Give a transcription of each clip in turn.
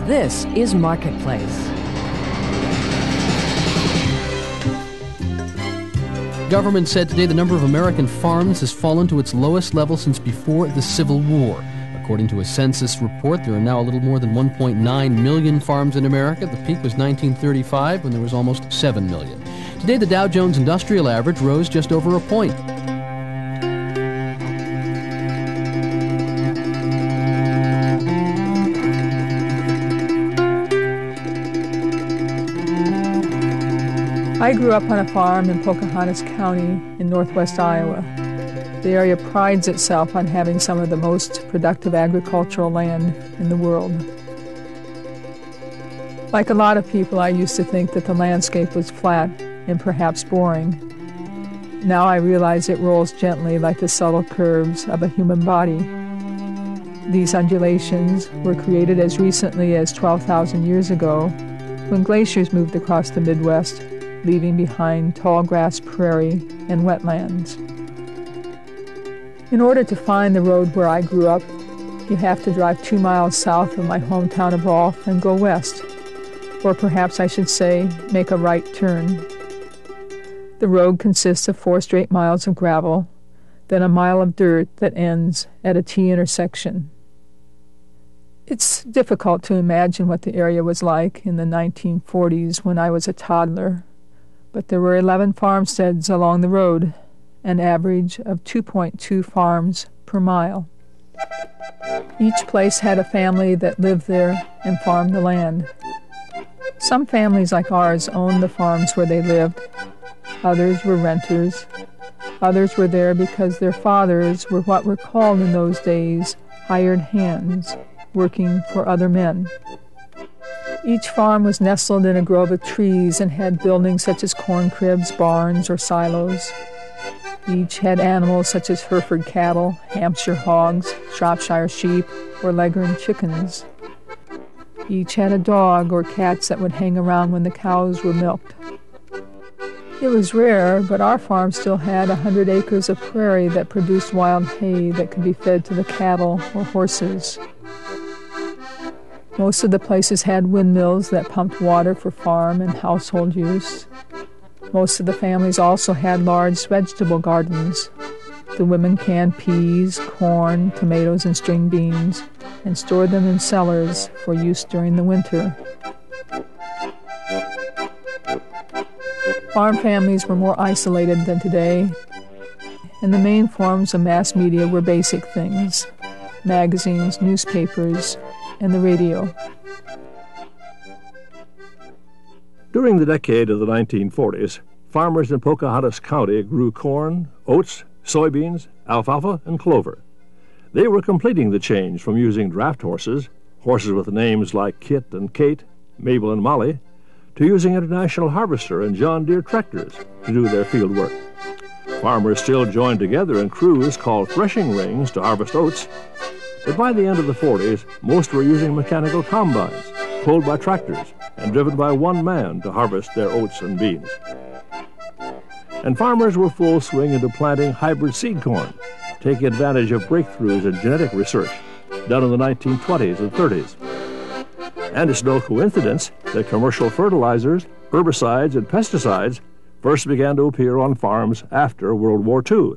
This is Marketplace. Government said today the number of American farms has fallen to its lowest level since before the Civil War. According to a census report, there are now a little more than 1.9 million farms in America. The peak was 1935 when there was almost 7 million. Today, the Dow Jones Industrial Average rose just over a point. I grew up on a farm in Pocahontas County in northwest Iowa. The area prides itself on having some of the most productive agricultural land in the world. Like a lot of people, I used to think that the landscape was flat and perhaps boring. Now I realize it rolls gently like the subtle curves of a human body. These undulations were created as recently as 12,000 years ago when glaciers moved across the Midwest, leaving behind tall grass prairie and wetlands. In order to find the road where I grew up, you have to drive 2 miles south of my hometown of Rolfe and go west, or perhaps I should say, make a right turn. The road consists of 4 straight miles of gravel, then a mile of dirt that ends at a T-intersection. It's difficult to imagine what the area was like in the 1940s when I was a toddler, but there were 11 farmsteads along the road, an average of 2.2 farms per mile. Each place had a family that lived there and farmed the land. Some families like ours owned the farms where they lived. Others were renters. Others were there because their fathers were what were called in those days hired hands, working for other men. Each farm was nestled in a grove of trees and had buildings such as corn cribs, barns, or silos. Each had animals such as Hereford cattle, Hampshire hogs, Shropshire sheep, or Leghorn chickens. Each had a dog or cats that would hang around when the cows were milked. It was rare, but our farm still had 100 acres of prairie that produced wild hay that could be fed to the cattle or horses. Most of the places had windmills that pumped water for farm and household use. Most of the families also had large vegetable gardens. The women canned peas, corn, tomatoes, and string beans, and stored them in cellars for use during the winter. Farm families were more isolated than today, and the main forms of mass media were basic things: magazines, newspapers, and the radio. During the decade of the 1940s, farmers in Pocahontas County grew corn, oats, soybeans, alfalfa, and clover. They were completing the change from using draft horses, horses with names like Kit and Kate, Mabel and Molly, to using International Harvester and John Deere tractors to do their field work. Farmers still joined together in crews called threshing rings to harvest oats, but by the end of the 40s, most were using mechanical combines, pulled by tractors and driven by one man to harvest their oats and beans. And farmers were full swing into planting hybrid seed corn, taking advantage of breakthroughs in genetic research done in the 1920s and 30s. And it's no coincidence that commercial fertilizers, herbicides, and pesticides first began to appear on farms after World War II.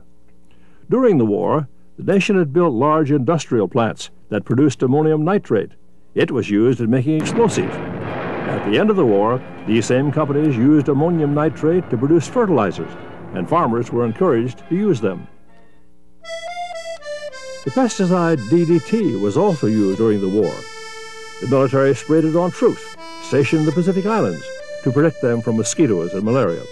During the war, the nation had built large industrial plants that produced ammonium nitrate. It was used in making explosives. At the end of the war, these same companies used ammonium nitrate to produce fertilizers, and farmers were encouraged to use them. The pesticide DDT was also used during the war. The military sprayed it on troops stationed in the Pacific Islands to protect them from mosquitoes and malaria.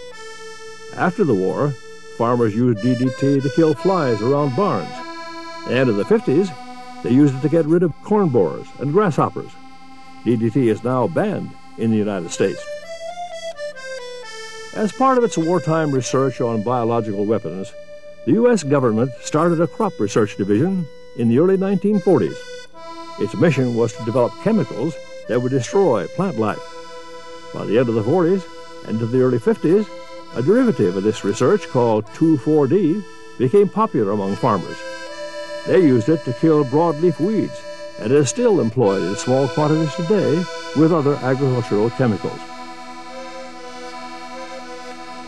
After the war, farmers used DDT to kill flies around barns. And in the 50s, they used it to get rid of corn borers and grasshoppers. DDT is now banned in the United States. As part of its wartime research on biological weapons, the U.S. government started a crop research division in the early 1940s. Its mission was to develop chemicals that would destroy plant life. By the end of the 40s and into the early 50s, a derivative of this research called 2,4-D became popular among farmers. They used it to kill broadleaf weeds, and is still employed in small quantities today with other agricultural chemicals.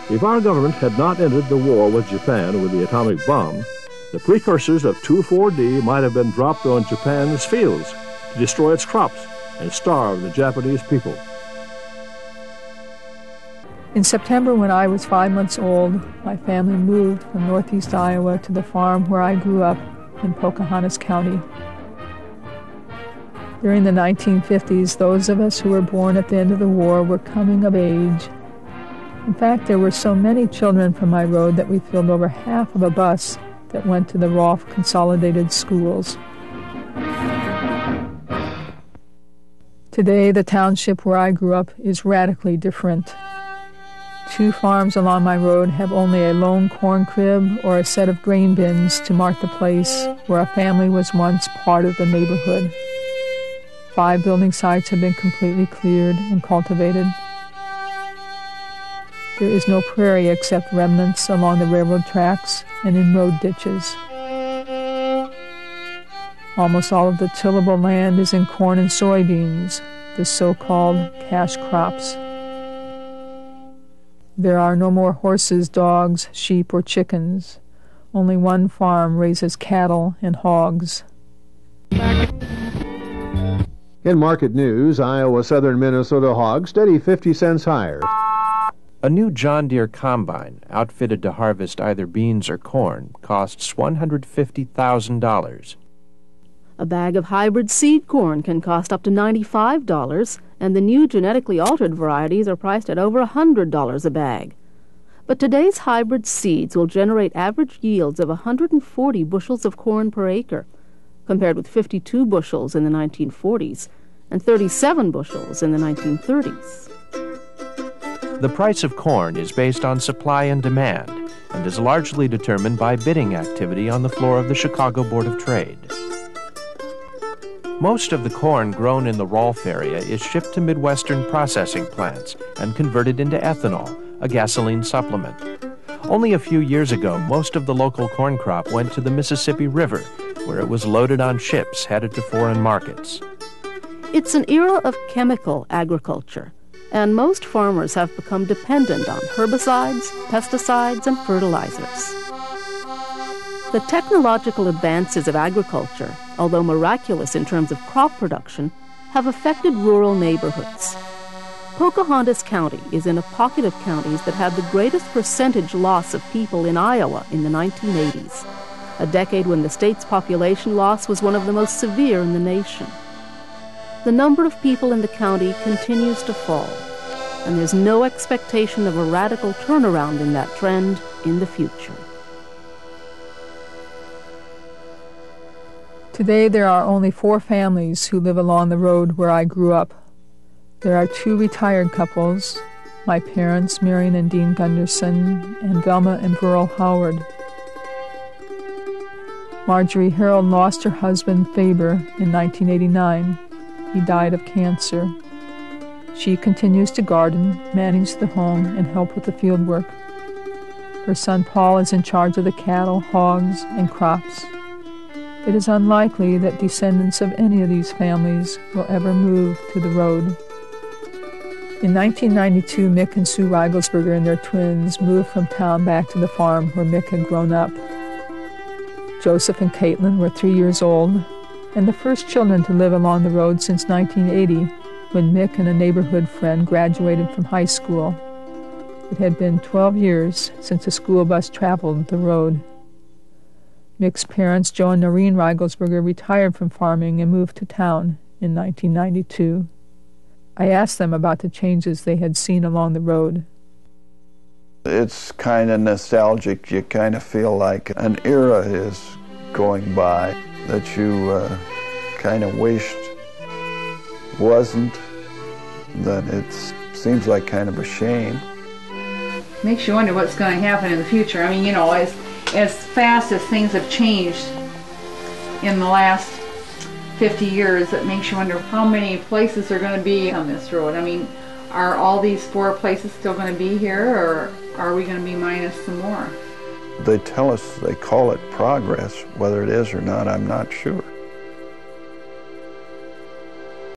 If our government had not ended the war with Japan with the atomic bomb, the precursors of 2,4-D might have been dropped on Japan's fields to destroy its crops and starve the Japanese people. In September, when I was 5 months old, my family moved from northeast Iowa to the farm where I grew up in Pocahontas County. During the 1950s, those of us who were born at the end of the war were coming of age. In fact, there were so many children from my road that we filled over half of a bus that went to the Rolfe Consolidated Schools. Today, the township where I grew up is radically different. 2 farms along my road have only a lone corn crib or a set of grain bins to mark the place where a family was once part of the neighborhood. 5 building sites have been completely cleared and cultivated. There is no prairie except remnants along the railroad tracks and in road ditches. Almost all of the tillable land is in corn and soybeans, the so-called cash crops. There are no more horses, dogs, sheep, or chickens. Only one farm raises cattle and hogs. In market news, Iowa Southern Minnesota hog steady 50 cents higher. A new John Deere combine, outfitted to harvest either beans or corn, costs $150,000. A bag of hybrid seed corn can cost up to $95, and the new genetically altered varieties are priced at over $100 a bag. But today's hybrid seeds will generate average yields of 140 bushels of corn per acre, compared with 52 bushels in the 1940s and 37 bushels in the 1930s. The price of corn is based on supply and demand and is largely determined by bidding activity on the floor of the Chicago Board of Trade. Most of the corn grown in the Rolfe area is shipped to Midwestern processing plants and converted into ethanol, a gasoline supplement. Only a few years ago, most of the local corn crop went to the Mississippi River, where it was loaded on ships headed to foreign markets. It's an era of chemical agriculture, and most farmers have become dependent on herbicides, pesticides, and fertilizers. The technological advances of agriculture, although miraculous in terms of crop production, have affected rural neighborhoods. Pocahontas County is in a pocket of counties that had the greatest percentage loss of people in Iowa in the 1980s, a decade when the state's population loss was one of the most severe in the nation. The number of people in the county continues to fall, and there's no expectation of a radical turnaround in that trend in the future. Today, there are only 4 families who live along the road where I grew up. There are 2 retired couples, my parents, Marion and Dean Gunderson, and Velma and Burl Howard. Marjorie Harold lost her husband, Faber, in 1989. He died of cancer. She continues to garden, manage the home, and help with the field work. Her son Paul is in charge of the cattle, hogs, and crops. It is unlikely that descendants of any of these families will ever move to the road. In 1992, Mick and Sue Rigelsberger and their twins moved from town back to the farm where Mick had grown up. Joseph and Caitlin were 3 years old, and the first children to live along the road since 1980, when Mick and a neighborhood friend graduated from high school. It had been 12 years since a school bus traveled the road. Mick's parents, Joe and Noreen Rigelsberger, retired from farming and moved to town in 1992. I asked them about the changes they had seen along the road. It's kind of nostalgic. You kind of feel like an era is going by that you kind of wished wasn't, that it seems like kind of a shame. Makes you wonder what's going to happen in the future. I mean, you know, as fast as things have changed in the last 50 years, it makes you wonder how many places are going to be on this road. I mean, are all these 4 places still going to be here, or are we going to be minus some more? They tell us, they call it progress. Whether it is or not, I'm not sure.